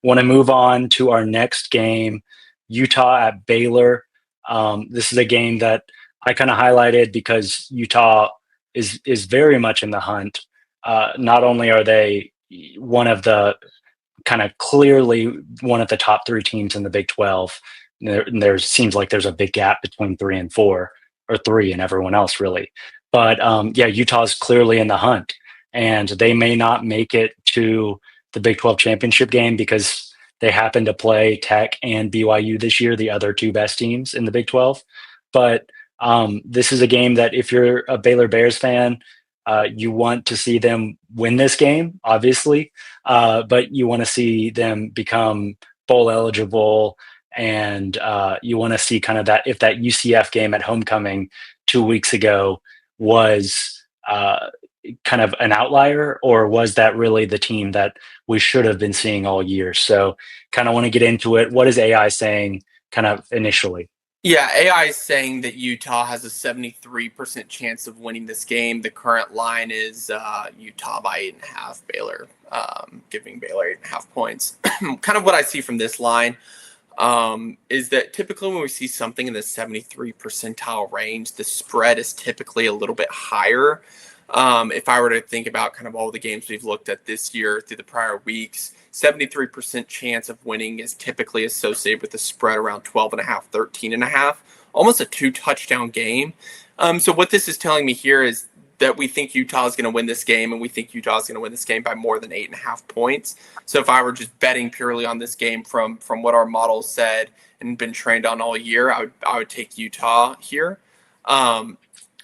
Want to move on to our next game, Utah at Baylor. This is a game that I kind of highlighted because Utah is very much in the hunt. Not only are they one of the kind of clearly one of the top three teams in the Big 12, there seems like there's a big gap between 3 and 4, or three and everyone else really. But yeah, Utah's clearly in the hunt, and they may not make it to the Big 12 championship game because they happen to play Tech and BYU this year, the other two best teams in the Big 12. But this is a game that if you're a Baylor Bears fan, you want to see them win this game, obviously, but you want to see them become bowl eligible, and you want to see kind of that if that UCF game at homecoming 2 weeks ago was kind of an outlier, or was that really the team that we should have been seeing all year? So kind of want to get into it. What is AI saying kind of initially? Yeah, AI is saying that Utah has a 73% chance of winning this game. The current line is Utah by 8.5, Baylor, giving Baylor 8.5 points. Kind of what I see from this line is that typically when we see something in the 73 percentile range, the spread is typically a little bit higher. If I were to think about kind of all the games we've looked at this year through the prior weeks, 73% chance of winning is typically associated with a spread around 12.5, 13.5, almost a 2-touchdown game. So what this is telling me here is that we think Utah is going to win this game, and we think Utah is going to win this game by more than 8.5 points. So if I were just betting purely on this game from what our models said and been trained on all year, I would take Utah here.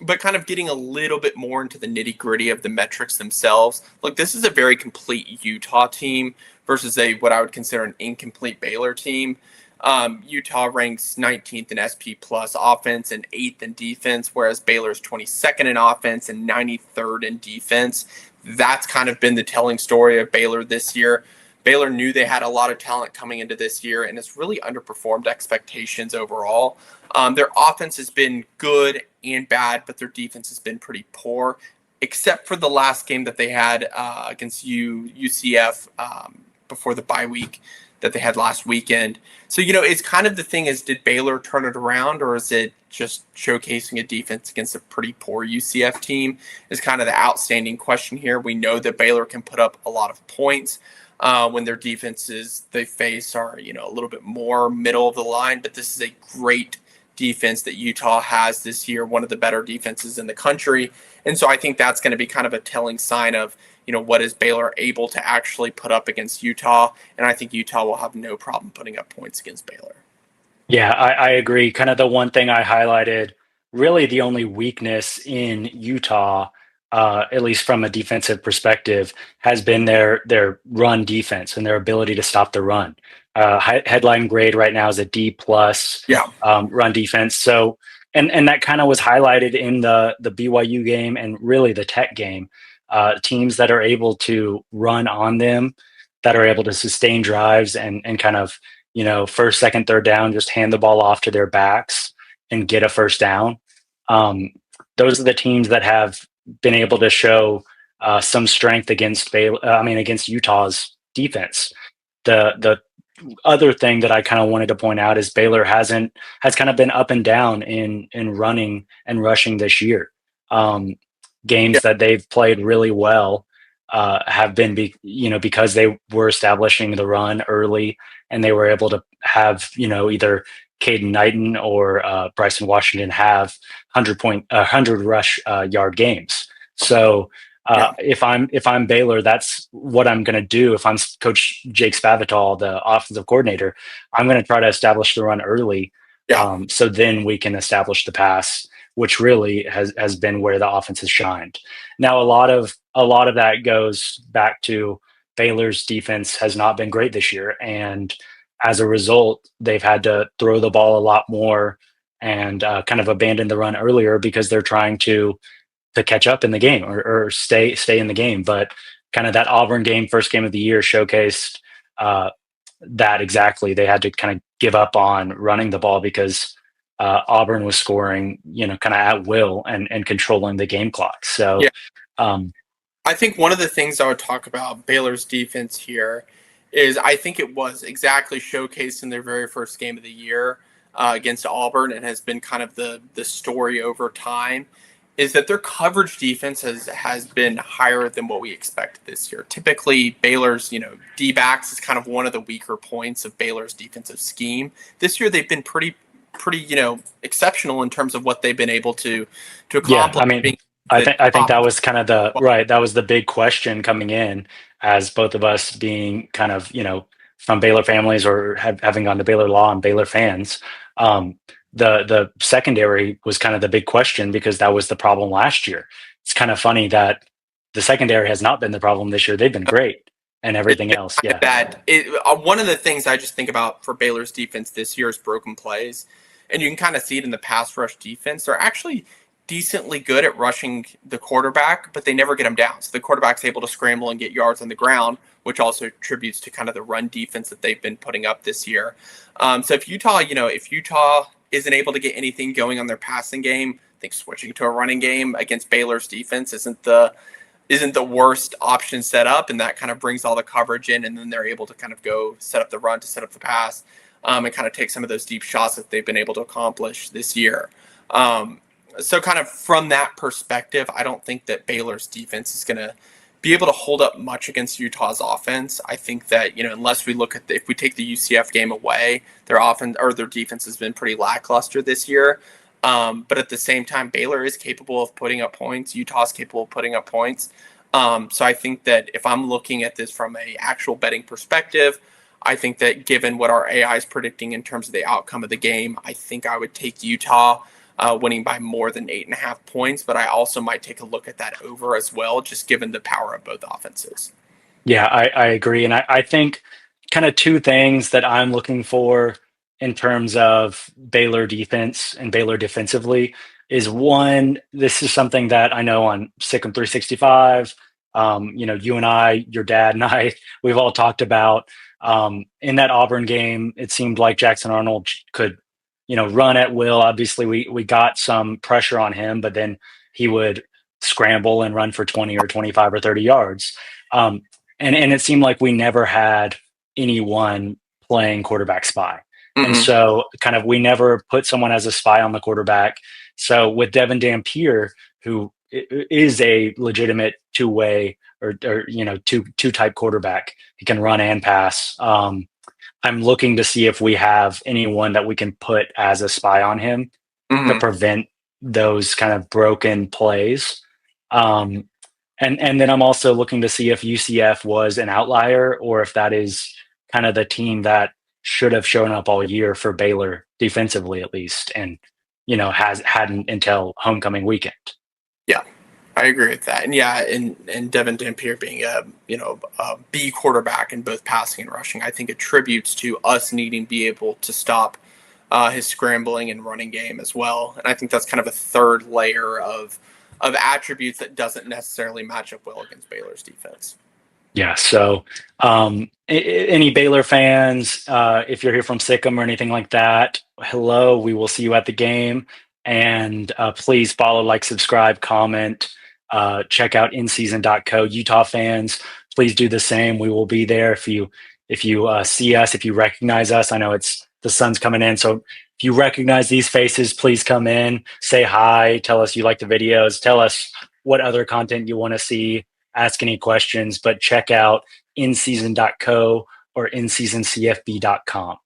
But kind of getting a little bit more into the nitty gritty of the metrics themselves. Look, this is a very complete Utah team versus what I would consider an incomplete Baylor team. Utah ranks 19th in SP plus offense and 8th in defense, whereas Baylor's 22nd in offense and 93rd in defense. That's kind of been the telling story of Baylor this year. Baylor knew they had a lot of talent coming into this year, and it's really underperformed expectations overall. Their offense has been good and bad, but their defense has been pretty poor, except for the last game that they had against UCF before the bye week that they had last weekend. So, it's kind of the thing is, did Baylor turn it around, or is it just showcasing a defense against a pretty poor UCF team is kind of the outstanding question here. We know that Baylor can put up a lot of points when their defenses they face are, a little bit more middle of the line, but this is a great defense that Utah has this year, one of the better defenses in the country. And so I think that's going to be kind of a telling sign of, what is Baylor able to actually put up against Utah. And I think Utah will have no problem putting up points against Baylor. Yeah, I agree. Kind of the one thing I highlighted, really the only weakness in Utah, at least from a defensive perspective, has been their run defense and their ability to stop the run. Headline grade right now is a D plus. Yeah. Run defense. So, and that kind of was highlighted in the BYU game and really the Tech game. Teams that are able to run on them, that are able to sustain drives and kind of, first, second, third down, just hand the ball off to their backs and get a first down. Those are the teams that have been able to show some strength against against Utah's defense. The other thing that I kind of wanted to point out is Baylor has kind of been up and down in running and rushing this year. Games that they've played really well have been because they were establishing the run early, and they were able to have either Caden Knighton or Bryson Washington have 100 rush yard games. So if I'm Baylor, that's what I'm going to do. If I'm Coach Jake Spavital, the offensive coordinator, I'm going to try to establish the run early. So then we can establish the pass, which really has been where the offense has shined. Now, a lot of that goes back to Baylor's defense has not been great this year, and as a result, they've had to throw the ball a lot more and kind of abandon the run earlier because they're trying to catch up in the game or stay in the game. But kind of that Auburn game, first game of the year, showcased that exactly. They had to kind of give up on running the ball because Auburn was scoring, kind of at will and controlling the game clock. So, I think one of the things I would talk about Baylor's defense here is I think it was exactly showcased in their very first game of the year against Auburn, and has been kind of the story over time, is that their coverage defense has been higher than what we expected this year. Typically, Baylor's D-backs is kind of one of the weaker points of Baylor's defensive scheme. This year, they've been pretty exceptional in terms of what they've been able to Yeah, accomplish. I mean, I think that was kind of that was the big question coming in, as both of us being kind of from Baylor families, or having gone to Baylor Law and Baylor fans. The secondary was kind of the big question, because that was the problem last year. It's kind of funny that the secondary has not been the problem this year. They've been great, and everything else. Yeah, One of the things I just think about for Baylor's defense this year is broken plays, and you can kind of see it in the pass rush defense. They're actually decently good at rushing the quarterback, but they never get him down. So the quarterback's able to scramble and get yards on the ground, which also attributes to kind of the run defense that they've been putting up this year. So if Utah isn't able to get anything going on their passing game, I think switching to a running game against Baylor's defense isn't the worst option set up, and that kind of brings all the coverage in, and then they're able to kind of go set up the run to set up the pass, and kind of take some of those deep shots that they've been able to accomplish this year. So kind of from that perspective, I don't think that Baylor's defense is going to be able to hold up much against Utah's offense. I think that, unless we look at if we take the UCF game away, their offense or their defense has been pretty lackluster this year. But at the same time, Baylor is capable of putting up points. Utah's capable of putting up points. So I think that if I'm looking at this from a actual betting perspective, I think that given what our AI is predicting in terms of the outcome of the game, I think I would take Utah winning by more than 8.5 points. But I also might take a look at that over as well, just given the power of both offenses. Yeah, I agree. And I think kind of two things that I'm looking for in terms of Baylor defense and Baylor defensively is, one, this is something that I know on Sikkim 365, you and I, your dad and I, we've all talked about. In that Auburn game, it seemed like Jackson Arnold could, run at will. Obviously, we got some pressure on him, but then he would scramble and run for 20 or 25 or 30 yards. And it seemed like we never had anyone playing quarterback spy. Mm-hmm. And so kind of we never put someone as a spy on the quarterback. So with Devon Dampier, who is a legitimate two-way or two-type quarterback, he can run and pass. I'm looking to see if we have anyone that we can put as a spy on him, mm-hmm. to prevent those kind of broken plays. And then I'm also looking to see if UCF was an outlier, or if that is kind of the team that should have shown up all year for Baylor defensively, at least, and hadn't until homecoming weekend. Yeah, I agree with that. And yeah, and Devon Dampier being a B quarterback in both passing and rushing, I think attributes to us needing to be able to stop his scrambling and running game as well. And I think that's kind of a third layer of attributes that doesn't necessarily match up well against Baylor's defense. Yeah. So any Baylor fans, if you're here from Sikkim or anything like that, hello, we will see you at the game. And please follow, like, subscribe, comment, check out INSZN.co. Utah fans, please do the same. We will be there if you see us, if you recognize us. I know the sun's coming in, so if you recognize these faces, please come in, say hi, tell us you like the videos, tell us what other content you want to see, ask any questions, but check out INSZN.co or INSZNCFB.com.